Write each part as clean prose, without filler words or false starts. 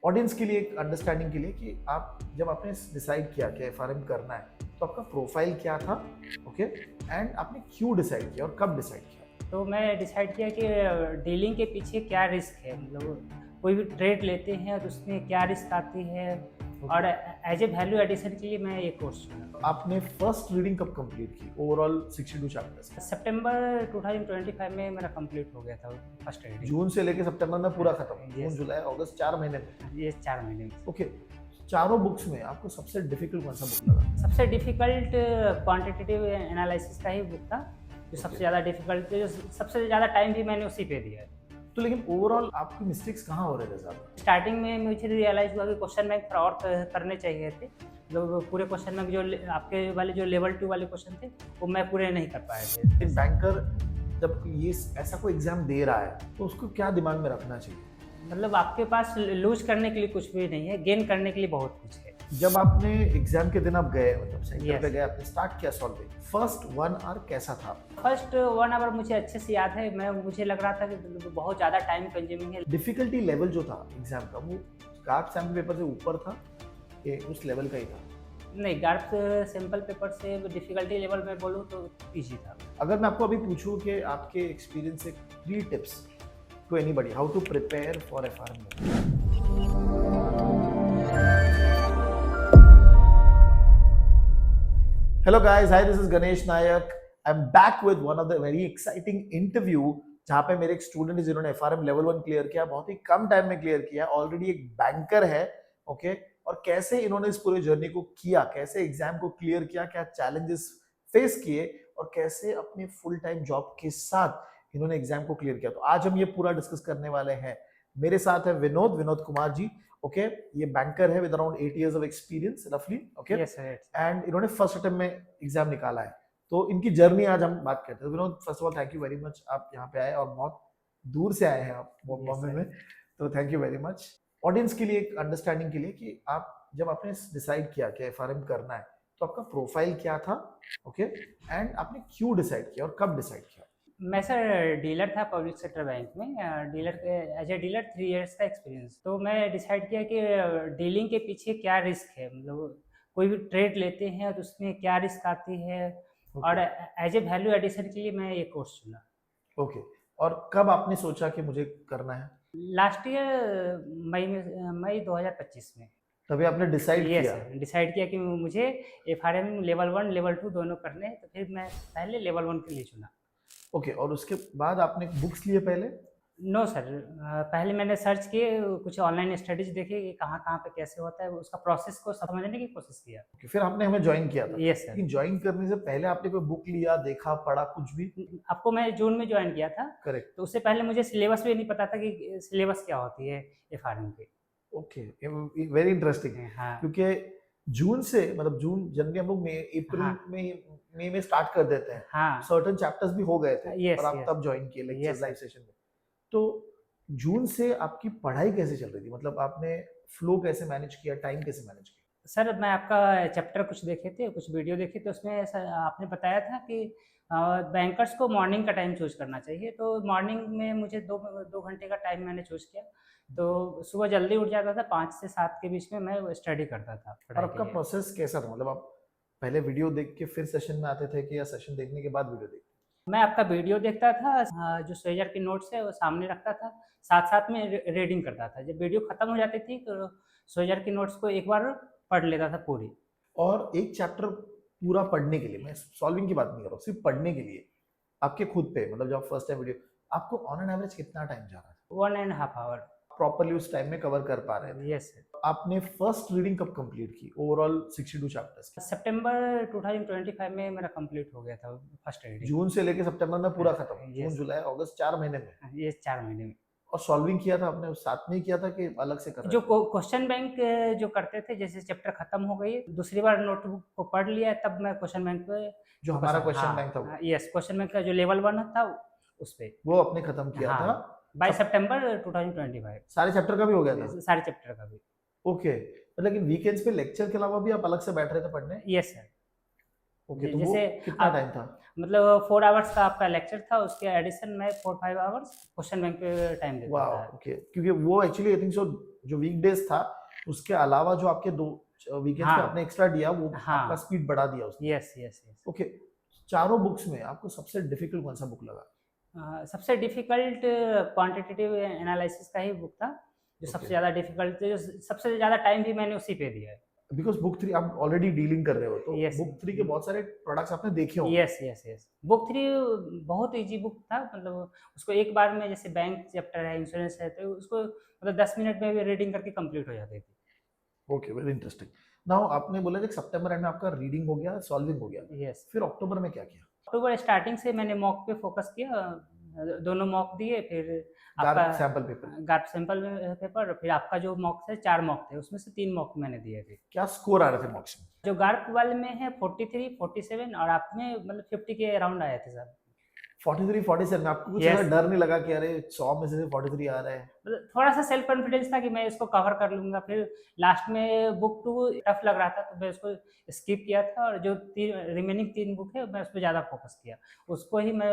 Audience के लिए, एक अंडरस्टैंडिंग के लिए कि आप जब आपने डिसाइड किया कि एफआरएम करना है तो आपका प्रोफाइल क्या था, ओके, एंड आपने क्यों डिसाइड किया और कब डिसाइड किया? तो मैं डिसाइड किया कि डीलिंग के पीछे क्या रिस्क है, मतलब कोई भी ट्रेड लेते हैं तो उसमें क्या रिस्क आती है, और एज ए वैल्यू एडिशन के लिए मैं ये कोर्स चुना। आपने फर्स्ट रीडिंग कब कंप्लीट की ओवरऑल 62 चैप्टर्स? सितंबर 2025 में मेरा कंप्लीट हो गया था फर्स्ट रीडिंग। जून से लेके सितंबर में पूरा खत्म, जून Yes. जुलाई अगस्त 4 महीने में। ये 4 महीने में। ओके, चारों बुक्स में आपको सबसे डिफिकल्ट कौन सा बुक लगा? सबसे डिफिकल्ट क्वांटिटेटिव एनालिसिस का ही बुक था, जो सबसे ज़्यादा डिफिकल्ट, जो सबसे ज़्यादा टाइम भी मैंने उसी पे दिया है। तो लेकिन ओवरऑल आपकी मिस्टेक्स कहाँ हो रहे थे ज़्यादा? स्टार्टिंग में मुझे रियलाइज़ हुआ कि क्वेश्चन बैंक और करने चाहिए थे। जो पूरे क्वेश्चन बैंक जो आपके वाले जो लेवल 2 वाले क्वेश्चन थे वो मैं पूरे नहीं कर पाए थे। एक बैंकर जब ये ऐसा कोई एग्जाम दे रहा है तो उसको क्या दिमाग में रखना चाहिए? मतलब आपके पास लूज करने के लिए कुछ भी नहीं है, गेन करने के लिए बहुत कुछ है। जब आपने एग्जाम के दिन आप गए, मतलब सेंटर Yes. पे गए, आपने स्टार्ट किया सॉल्विंग, फर्स्ट 1 आवर कैसा था? फर्स्ट 1 आवर मुझे अच्छे से याद है। मुझे लग रहा था कि बहुत ज़्यादा टाइम कंज्यूमिंग है। डिफिकल्टी लेवल जो था एग्जाम का, वो कार्ड सैम्पल पेपर से ऊपर था कि उस लेवल का ही था? नहीं, गार्ड सिंपल पेपर से डिफिकल्टी लेवल में बोलूँ तो ईजी था। अगर मैं आपको अभी पूछूं कि आपके एक्सपीरियंस से 3 tips to anybody how to prepare for FRM. Hello guys, hi, this is Ganesh Nayak. I'm back with one of the very exciting interview जहाँ पे मेरे एक स्टूडेंट है जिन्होंने एफआरएम लेवल 1 क्लियर किया, बहुत ही कम टाइम में क्लियर किया, ऑलरेडी एक बैंकर है, ओके, और कैसे इन्होंने इस पूरे जर्नी को किया, कैसे एग्जाम को क्लियर किया, क्या चैलेंजेस फेस किए और कैसे अपने फुल टाइम जॉब के साथ इन्होंने एग्जाम को क्लियर किया। तो आज हम ये पूरा डिस्कस करने वाले हैं। मेरे साथ है विनोद कुमार जी, ओके, ये बैंकर है with around 8 years of experience रफली, ओके, यस सर। एंड इन्होंने फर्स्ट अटेम्प्ट में एग्जाम निकाला है। तो इनकी जर्नी आज हम बात करते हैं। Vinod, first of all thank you very much, आप यहाँ पे आए और बहुत दूर से आए हैं आप बॉम्बे में, तो thank you very much. Audience के लिए, एक अंडरस्टैंडिंग के लिए कि आप जब आपने डिसाइड किया कि एफआरएम करना है तो आपका प्रोफाइल क्या था, ओके, एंड आपने क्यों डिसाइड किया और कब डिसाइड किया? मैं सर डीलर था पब्लिक सेक्टर बैंक में। Dealer as a dealer 3 years का एक्सपीरियंस। तो मैं डिसाइड किया कि डीलिंग के पीछे क्या रिस्क है, मतलब कोई भी ट्रेड लेते हैं तो उसमें क्या रिस्क आती है, और एज ए वैल्यू एडिशन के लिए मैं ये कोर्स चुना। ओके, और कब आपने सोचा कि मुझे करना है? लास्ट ईयर मई 2025 में। तभी आपने डिसाइड यस किया? सर, डिसाइड किया कि मुझे एफआरएम लेवल 1 लेवल 2 दोनों करने हैं, तो फिर मैं पहले लेवल 1 के लिए चुना। ओके, और उसके बाद आपने बुक्स लिए पहले? नो सर, पहले मैंने सर्च किए, कुछ ऑनलाइन स्टडीज देखे कि कहाँ कहाँ पे कैसे होता है, उसका प्रोसेस को समझने की कोशिश किया। Okay, फिर आपने हमें ज्वाइन किया था? Yes sir. लेकिन ज्वाइन करने से पहले आपने कोई बुक लिया, देखा, पढ़ा कुछ भी? आपको मैं जून में ज्वाइन किया था, करेक्ट। तो उससे पहले मुझे सिलेबस भी नहीं पता था कि सिलेबस क्या होती है एफआरएम की। Okay, very interesting. हाँ क्योंकि जून से, मतलब जून जनवरी हम लोग अप्रैल हाँ में स्टार्ट कर देते हैं, हाँ। सर्टेन चैप्टर्स भी हो गए थे यस और आप यस तब ज्वाइन किए लेक्चर यस लाइव सेशन में। तो जून से आपकी पढ़ाई कैसे चल रही थी, मतलब आपने फ्लो कैसे मैनेज किया, टाइम कैसे मैनेज किया? सर, मैं आपका चैप्टर कुछ देखे थे, कुछ वीडियो देखे थे, उसमें आपने बताया था कि बैंकर्स को मॉर्निंग का टाइम चूज करना चाहिए। तो मॉर्निंग में मुझे 2 घंटे का टाइम मैंने चूज किया। तो सुबह जल्दी उठ जाता था, 5 से 7 के बीच में मैं स्टडी करता था और पढ़ाई आपका के लिए। प्रोसेस कैसा था, मतलब आप पहले वीडियो देख के फिर सेशन में आते थे कि या सेशन देखने के बाद वीडियो देखते? मैं आपका वीडियो देखता था, जो सोल्जर की नोट्स है वो सामने रखता था, साथ साथ में रीडिंग करता था। जब वीडियो खत्म हो जाती थी तो सोल्जर की नोट्स को एक बार पढ़ लेता था पूरी। और एक चैप्टर पूरा पढ़ने के लिए, मैं सॉल्विंग की बात नहीं कर रहा हूँ, सिर्फ पढ़ने के लिए आपके खुद पे, मतलब जब फर्स्ट टाइम वीडियो, आपको ऑन एन एवरेज कितना टाइम जा रहा था? 1.5 आवर। प्रॉपरली उस टाइम में कवर कर पा रहे थे? Yes sir. आपने फर्स्ट रीडिंग कब कंप्लीट की ओवरऑल 62 चैप्टर्स की? सितंबर 2025 में मेरा कंप्लीट हो गया था फर्स्ट रीडिंग। जून से लेके सितंबर में पूरा खत्म, जून Yes. जुलाई अगस्त 4 महीने में। ये 4 महीने में। और सॉल्विंग किया था आपने साथ में ही किया था कि अलग से कर रहे जो थे? क्वेश्चन बैंक जो करते थे, जैसे चैप्टर खत्म हो गई, दूसरी बार नोटबुक को पढ़ लिया, तब मैं क्वेश्चन बैंक पे जो हमारा क्वेश्चन बैंक था वो? यस, क्वेश्चन बैंक का जो लेवल 1 था उस पे। वो आपने खत्म किया था? बाय सितंबर 2025। सारे चैप्टर का भी हो गया था? सारे चैप्टर का भी। ओके, लेकिन वीकेंड्स पे लेक्चर के अलावा भी आप अलग से बैठ रहे थे पढ़ने? Yes sir. ओके, तो वो जैसे कितना टाइम था? मतलब 4 आवर्स का आपका लेक्चर था, उसके एडिशन में 4-5 आवर्स क्वेश्चन बैंक पे टाइम देता वाह, था। ओके, क्योंकि वो एक्चुअली आई थिंक सो जो वीकडेज था उसके अलावा जो आपके 2 वीकेंड्स पे हाँ। आपने एक्स्ट्रा दिया वो हाँ। आपका स्पीड बढ़ा दिया उसने। Yes, yes, yes. ओके, चारों बुक्स में आपको सबसे डिफिकल्ट कौन सा बुक लगा? सबसे डिफिकल्ट क्वांटिटेटिव एनालिसिस का ही बुक था, जो सबसे ओके, ज़्यादा डिफिकल्ट थे, जो सबसे ज़्यादा टाइम भी मैंने उसी पे दिया है। बिकॉज बुक 3 आप ऑलरेडी डीलिंग कर रहे हो तो यस, बुक 3 के बहुत सारे प्रोडक्ट्स आपने देखे होंगे। Yes, yes, yes. बुक 3 बहुत ईज़ी बुक था, मतलब उसको एक बार में, जैसे बैंक चैप्टर है, इंश्योरेंस है, तो उसको मतलब 10 मिनट में भी रीडिंग करके कंप्लीट हो जाती थी। Okay, very interesting. नाउ आपने बोला कि सितंबर एंड में आपका रीडिंग हो गया, सॉल्विंग हो गया, यस। फिर अक्टूबर में क्या किया? अक्टूबर स्टार्टिंग से मैंने मॉक पे फोकस किया, दोनों मॉक दिए, फिर आपका Garp sample paper, Garp sample paper, फिर आपका जो मॉक थे 4 मॉक थे, उसमें से 3 मॉक मैंने दिए थे। क्या स्कोर आ रहे थे मॉक्स में? जो गार्प वाले में है 43, 47 और आप में मतलब 50 के अराउंड आए थे सर। 43 47 में आपको कुछ यस। ऐसा डर नहीं लगा कि अरे 100 में से 43 आ रहा है? मतलब थोड़ा सा सेल्फ कॉन्फिडेंस था कि मैं इसको कवर कर लूंगा। फिर लास्ट में बुक 2 टफ लग रहा था, तो मैं उसको स्किप किया था, और जो रिमेनिंग 3 बुक है मैं उस पर ज़्यादा फोकस किया, उसको ही मैं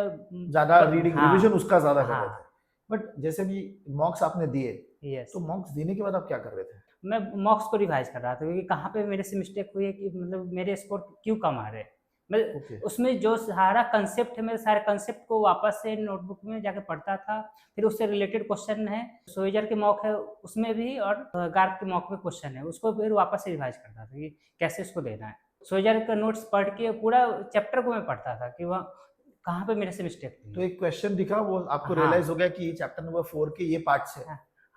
ज्यादा रीडिंग हाँ। रिवीजन उसका ज्यादा कर रहे हाँ। थे। बट जैसे भी मॉक्स आपने दिए यस। तो मॉक्स देने के बाद आप क्या कर रहे थे? मैं मॉक्स को रिवाइज कर रहा था, क्योंकि कहाँ पे मेरे से मिस्टेक हुई है, कि मतलब मेरे स्कोर क्यों कम आ रहे हैं। मैं ओके, उसमें जो सारा कंसेप्ट है, मेरे सारे कंसेप्ट को वापस से नोटबुक में जाके पढ़ता था। फिर उससे रिलेटेड क्वेश्चन है, सोइजर के मॉक है उसमें भी, और गार्प के मॉक में क्वेश्चन है, उसको फिर वापस से रिवाइज करता था कि कैसे इसको देना है। सोइजर का नोट्स पढ़ के पूरा चैप्टर को मैं पढ़ता था कि वह कहाँ पे मेरे से मिस्टेक तो थी। एक क्वेश्चन दिखा वो आपको हाँ। रियलाइज हो गया कि ये चैप्टर नंबर 4 के ये पार्ट्स है,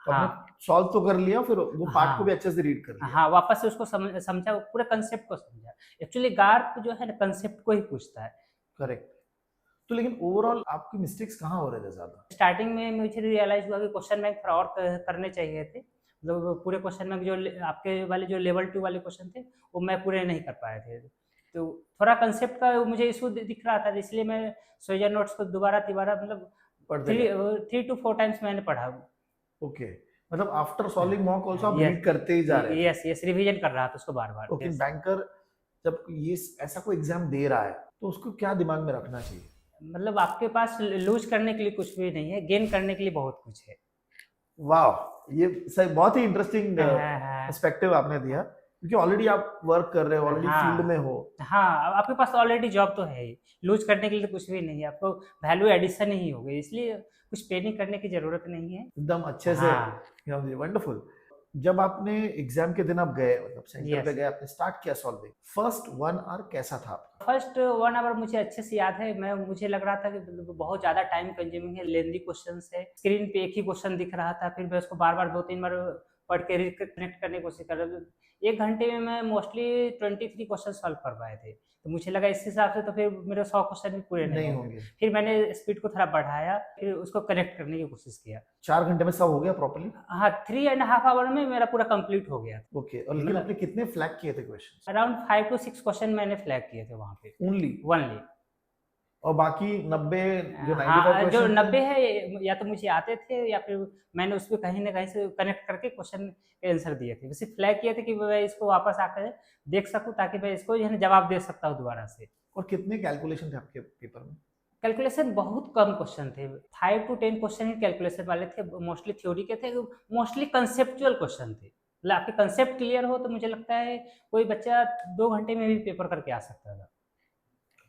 तो आपने हाँ। सॉल्व तो कर लिया, फिर वो पार्ट को भी हाँ। अच्छे से रीड कर लिया। हाँ, वापस से उसको समझा, पूरे कंसेप्ट को समझा। एक्चुअली गार्प जो है ना, कंसेप्ट को ही पूछता है। करेक्ट। तो लेकिन ओवरऑल आपकी मिस्टेक्स कहाँ हो रहे थे ज्यादा? स्टार्टिंग में मुझे रियलाइज हुआ कि क्वेश्चन बैंक थोड़ा और करने चाहिए थे, मतलब पूरे क्वेश्चन बैंक जो आपके वाले जो लेवल 2 वाले क्वेश्चन थे, वो मैं पूरे नहीं कर पाए थे। तो थोड़ा कंसेप्ट का मुझे इशू दिख रहा था, इसलिए मैं सोल्जर नोट्स को दोबारा तिबारा मतलब पढ़ते गए। 3 to 4 टाइम्स मैंने पढ़ा। ओके, मतलब आफ्टर सॉल्विंग मॉक ऑल्सो आप यस, रीड करते ही जा रहे थे। यस, यस, रिवीजन कर रहा था उसको बार बार। ओके, बैंकर जब ये ऐसा कोई एग्जाम दे रहा है तो उसको क्या दिमाग में रखना चाहिए? मतलब आपके पास लूज करने के लिए कुछ भी नहीं है, गेन करने के लिए बहुत कुछ है। वाह, ये सही, बहुत ही इंटरेस्टिंग हाँ। पर्सपेक्टिव आपने दिया, क्योंकि ऑलरेडी आप वर्क कर रहे हो, ऑलरेडी फील्ड में हो। हाँ, आपके पास ऑलरेडी जॉब तो है ही, लूज करने के लिए तो कुछ भी नहीं है, आपको वैल्यू एडिशन ही हो गई, इसलिए कुछ पे नहीं करने की जरूरत नहीं है। एकदम अच्छे से, हाँ। वंडरफुल। जब आपने एग्जाम के दिन आप गए, मतलब सेंटर पे यस। गए, आपने स्टार्ट किया सॉल्विंग, फर्स्ट 1 आवर कैसा था आपका? फर्स्ट 1 आवर मुझे अच्छे से याद है। मुझे लग रहा था कि मतलब बहुत ज़्यादा टाइम कंज्यूमिंग है, लेंदी क्वेश्चंस है, स्क्रीन पे एक ही क्वेश्चन दिख रहा था, फिर मैं उसको बार-बार 2-3 बार पढ़ के रिकनेक्ट करने की कोशिश कर रहा था। 1 घंटे में मैं मोस्टली 23 क्वेश्चन सॉल्व कर पाए थे। तो मुझे लगा इस हिसाब से तो फिर मेरे 100 क्वेश्चन भी पूरे नहीं होंगे। होंगे। फिर मैंने स्पीड को थोड़ा बढ़ाया, फिर उसको कनेक्ट करने की कोशिश किया। 4 घंटे में सब हो गया प्रॉपर्ली? हाँ, 3 एंड हाफ आवर में मेरा पूरा कंप्लीट हो गया। ओके, और लेकिन मतलब आपने कितने फ्लैग किए थे क्वेश्चंस? अराउंड 5 to 6 क्वेश्चन मैंने फ्लैग किए थे वहाँ पे, ओनली? ओनली। और बाकी 90 जो 95 हाँ, जो क्वेश्चन 90 है, या तो मुझे आते थे, या फिर मैंने उस पे कहीं न कहीं से कनेक्ट करके क्वेश्चन के आंसर दिए थे। सिर्फ फ्लैग किए थे कि मैं इसको वापस आकर देख सकूँ, ताकि मैं इसको जो है ना जवाब दे सकता हूँ दोबारा से। और कितने कैलकुलेशन थे आपके पेपर में? कैलकुलेशन बहुत कम क्वेश्चन थे, 5 to 10 क्वेश्चन ही कैलकुलेशन वाले थे, मोस्टली थ्योरी के थे, मोस्टली कंसेप्चुअल क्वेश्चन थे। मतलब आपके कंसेप्ट क्लियर हो तो मुझे लगता है कोई बच्चा 2 घंटे में भी पेपर करके आ सकता था।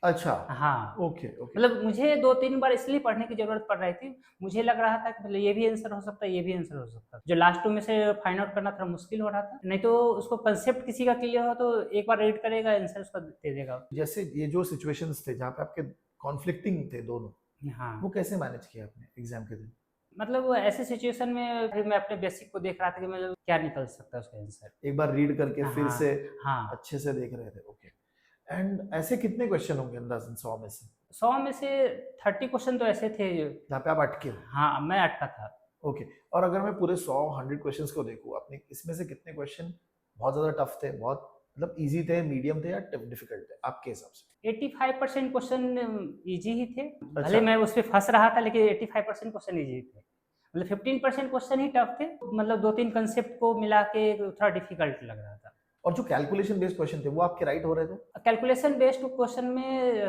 अच्छा, हाँ। Okay, okay. मतलब मुझे 2-3 बार इसलिए पढ़ने की ज़रूरत पड़ रही थी, मुझे लग रहा था कि मतलब ये भी आंसर हो सकता है, ये भी आंसर हो सकता है। जो लास्ट 2 में से फाइंड आउट करना थोड़ा मुश्किल हो रहा था। नहीं तो उसको कंसेप्ट किसी का क्लियर हो तो एक बार रीड करेगा, आंसर उसका दे देगा। जैसे ये जो सिचुएशंस थे जहाँ पे आपके कॉन्फ्लिक्टिंग थे दोनों, हाँ। वो कैसे मैनेज किया आपने एग्जाम के दिन? मतलब ऐसे सिचुएशन में फिर मैं अपने बेसिक को देख रहा था कि मतलब क्या निकल सकता है उसका आंसर। एक बार रीड करके फिर हाँ। से हाँ। अच्छे से देख रहे थे, ओके। एंड ऐसे कितने क्वेश्चन होंगे अंदाजन 100 में से 100 में से 30 क्वेश्चन तो ऐसे थे। जहाँ पे आप अटके हो? हाँ, मैं अटका था। ओके, और अगर मैं पूरे 100 क्वेश्चंस को देखूँ, आपने इसमें से कितने क्वेश्चन बहुत ज्यादा टफ थे, बहुत मतलब इजी थे, मीडियम थे, या डिफिकल्ट थे आपके हिसाब से? 85% क्वेश्चन ईजी ही थे। भले अच्छा। मैं उस पे फँस रहा था, लेकिन 85% क्वेश्चन ईजी थे। मतलब 15% क्वेश्चन ही टफ थे। मतलब 2-3 कंसेप्ट को मिला के थोड़ा डिफिकल्ट लग रहा था। और जो कैलकुलेशन बेस्ड क्वेश्चन थे वो आपके राइट हो रहे थे? कैलकुलेशन बेस्ड क्वेश्चन में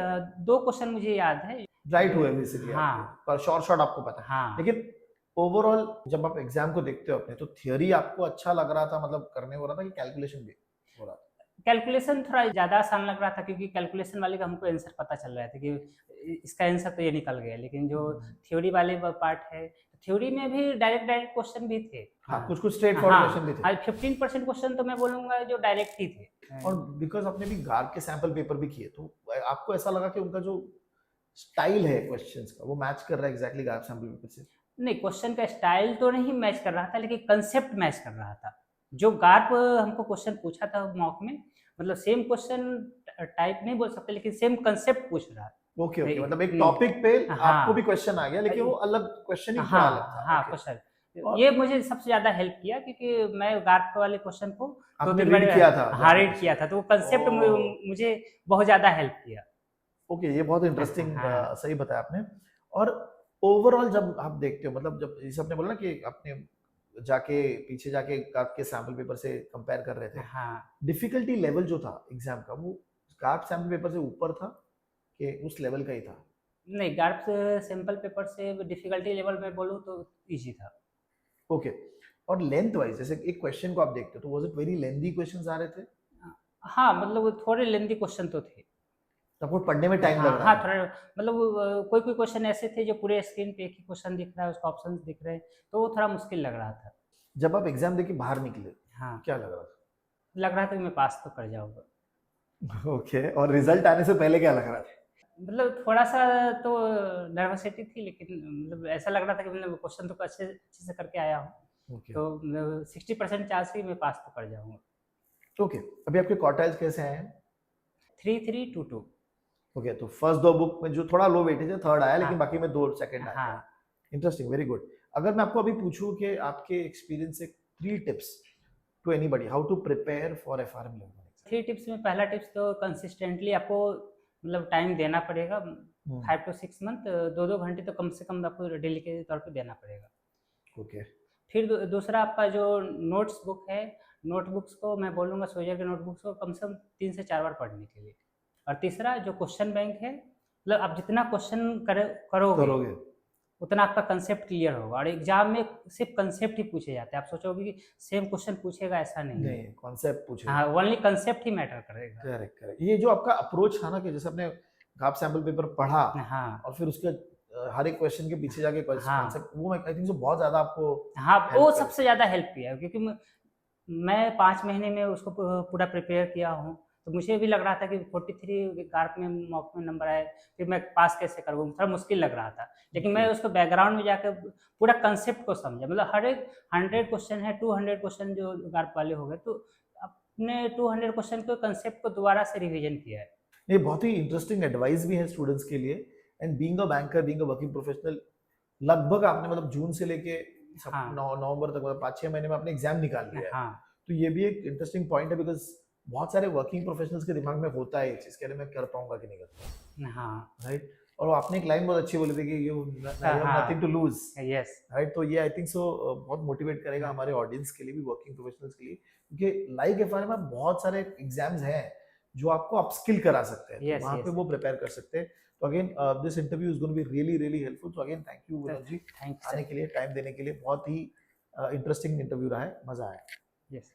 2 क्वेश्चन मुझे याद है। राइट हुए बेसिकली हाँ। आपके, पर शॉर्ट आपको पता है। हाँ। लेकिन ओवरऑल जब आप एग्जाम को देखते हो अपने, तो थियरी आपको अच्छा लग रहा था, मतलब करने हो रहा था, कि कैलकुलेशन भी हो रहा था? कैलकुलेशन थोड़ा ज़्यादा आसान लग रहा था क्योंकि कैलकुलेशन वाले का हमको आंसर पता चल रहा था कि इसका आंसर तो ये निकल गया, लेकिन जो थ्योरी वाले पार्ट है, थ्योरी में भी डायरेक्ट कुछ भी थे। हाँ, कुछ स्ट्रेट फॉरवर्ड क्वेश्चन भी थे। हाँ, 15% क्वेश्चन तो मैं बोलूँगा जो डायरेक्ट ही थे। और बिकॉज आपने भी गार्ग के सैंपल पेपर भी किए, तो आपको ऐसा लगा कि उनका जो स्टाइल है क्वेश्चंस का वो मैच कर रहा है एग्जैक्टली गार्ग सैंपल पेपर से? नहीं, क्वेश्चन का स्टाइल तो नहीं मैच कर रहा था, लेकिन कंसेप्ट मैच कर रहा था। जो गार्प हमको क्वेश्चन पूछा था मॉक में, मतलब सेम क्वेश्चन टाइप नहीं बोल सकते, लेकिन सेम कंसेप्ट पूछ रहा था। ओके ओके, नहीं, मतलब एक टॉपिक पे हाँ। आपको भी क्वेश्चन आ गया, लेकिन वो अलग क्वेश्चन ही थोड़ा अलग था। हाँ, ओके। क्वेश्चन और ये मुझे सबसे ज़्यादा हेल्प किया क्योंकि मैं गार्प वाले क्वेश्चन को आपने 2-3 रीड बार किया था? हाँ, रीड किया था, तो वो कंसेप्ट ओह! मुझे बहुत ज़्यादा हेल्प किया। ओके, ये बहुत इंटरेस्टिंग हाँ। सही बताया आपने। और ओवरऑल जब आप देखते हो, मतलब जब जैसे आपने बोला ना कि आपने जाके पीछे जाके आपके सैंपल पेपर से कंपेयर कर रहे थे, हाँ। डिफिकल्टी लेवल जो था एग्जाम का, वो कार्प सैंपल पेपर से ऊपर था कि उस लेवल का ही था? नहीं, गार्प सैंपल पेपर से डिफिकल्टी लेवल में बोलूँ तो ईज़ी था। ओके। और लेंथ वाइज, जैसे एक क्वेश्चन को आप देखते हो, तो was it very lengthy questions आ रहे थे? हाँ, मतलब थोड़े लेंथी क्वेश्चन तो थे। तो आपको पढ़ने में टाइम लग हाँ, रहा हाँ, था? थोड़ा मतलब कोई-कोई क्वेश्चन ऐसे थे जो पूरे स्क्रीन पे एक ही क्वेश्चन दिख रहा है, उसका ऑप्शंस दिख रहे हैं, तो वो थोड़ा मुश्किल लग रहा था। जब आप एग्जाम देके बाहर निकले, हाँ, क्या लग रहा था? लग रहा था कि मैं पास तो कर जाऊँगा। ओके, और रिजल्ट आने से पहले क्या लग रहा था? मतलब थोड़ा-सा तो नर्वसिटी थी, लेकिन मतलब ऐसा लग रहा था कि मतलब क्वेश्चन तो अच्छे अच्छे से करके आया हूँ, ओके तो मतलब 60% चांस है कि मैं पास तो कर जाऊँगा। ओके, अभी आपके क्वार्टाइल्स कैसे आए हैं? 3322। ओके, तो फर्स्ट दो बुक में जो थोड़ा लो वेटेज है, थर्ड आया, लेकिन हाँ, बाकी में दो सेकंड आया हाँ। है। Interesting, very good. अगर मैं आपको अभी पूछूं कि आपके एक्सपीरियंस से 3 tips to anybody how to prepare for FRM level exam? 3 tips में पहला टिप्स तो कंसिस्टेंटली आपको मतलब टाइम देना पड़ेगा। 5 टू 6 मंथ 2-2 घंटे तो कम से कम आपको डेली के तौर पे देना पड़ेगा। ओके। फिर दूसरा आपका जो नोट्स बुक है, नोटबुक्स को मैं बोलूँगा सोल्जर के नोटबुक्स को कम से कम 3 से 4 बार पढ़ने के लिए। और तीसरा जो क्वेश्चन बैंक है, मतलब आप जितना क्वेश्चन करोगे, करोगे। उतना आपका कंसेप्ट क्लियर होगा, और एग्ज़ाम में सिर्फ़ कंसेप्ट ही पूछे जाते हैं। आप सोचोगे कि सेम क्वेश्चन पूछेगा, ऐसा नहीं है। नहीं, कॉन्सेप्ट पूछे। हाँ, ओनली कंसेप्ट ही मैटर करेगा। करेक्ट करेक्ट, ये जो आपका अप्रोच था ना, कि जैसे आपने आप सैंपल पेपर पढ़ा हाँ, और फिर उसके हर एक क्वेश्चन के पीछे जाके हाँ। कॉन्सेप्ट, वो आई थिंक सो बहुत ज्यादा आपको हाँ, हेल्प वो कर। सबसे ज़्यादा हेल्प किया है क्योंकि मैं 5 महीने में उसको पूरा प्रिपेयर किया हूँ, तो मुझे भी लग रहा था कि 43 कार्प में मॉक में नंबर आए, फिर मैं पास कैसे करूँ? थोड़ा मुश्किल लग रहा था। लेकिन मैं उसको बैकग्राउंड में जाकर पूरा कंसेप्ट को समझा, मतलब हर एक 100 क्वेश्चन है, 200 क्वेश्चन जो कार्प वाले हो गए, तो अपने 200 क्वेश्चन को कंसेप्ट को दोबारा से रिवीजन किया है। ये बहुत ही इंटरेस्टिंग एडवाइस भी है स्टूडेंट्स के लिए। And being a banker, being a working professional, लगभग आपने मतलब जून से लेके हाँ, नवंबर तक, मतलब 5-6 महीने में आपने एग्जाम निकाल लिया है। हाँ, तो ये भी एक इंटरेस्टिंग पॉइंट है, बिकॉज बहुत सारे वर्किंग प्रोफेशनल्स के दिमाग में होता है ये चीज, कह रहे मैं कर पाऊंगा कि नहीं कर पाऊंगा, हाँ, राइट? और वो आपने एक लाइन बहुत अच्छी बोली थी कि यू हैव हाँ, nothing to lose, yes, right? तो ये आई थिंक सो बहुत मोटिवेट करेगा हमारे ऑडियंस के लिए भी, वर्किंग प्रोफेशनल्स के लिए, क्योंकि लाइक एफआरएम में बहुत सारे एग्जाम्स हैं जो आपको अपस्किल करा सकते हैं, तो यस, वहां पे यस। वो प्रिपेयर कर सकते हैं। तो again this interview is going to be really really helpful. तो again thank you Vinod ji, thank you आने सर। के लिए, टाइम देने के लिए। बहुत ही इंटरेस्टिंग इंटरव्यू रहा है, मजा आया। यस।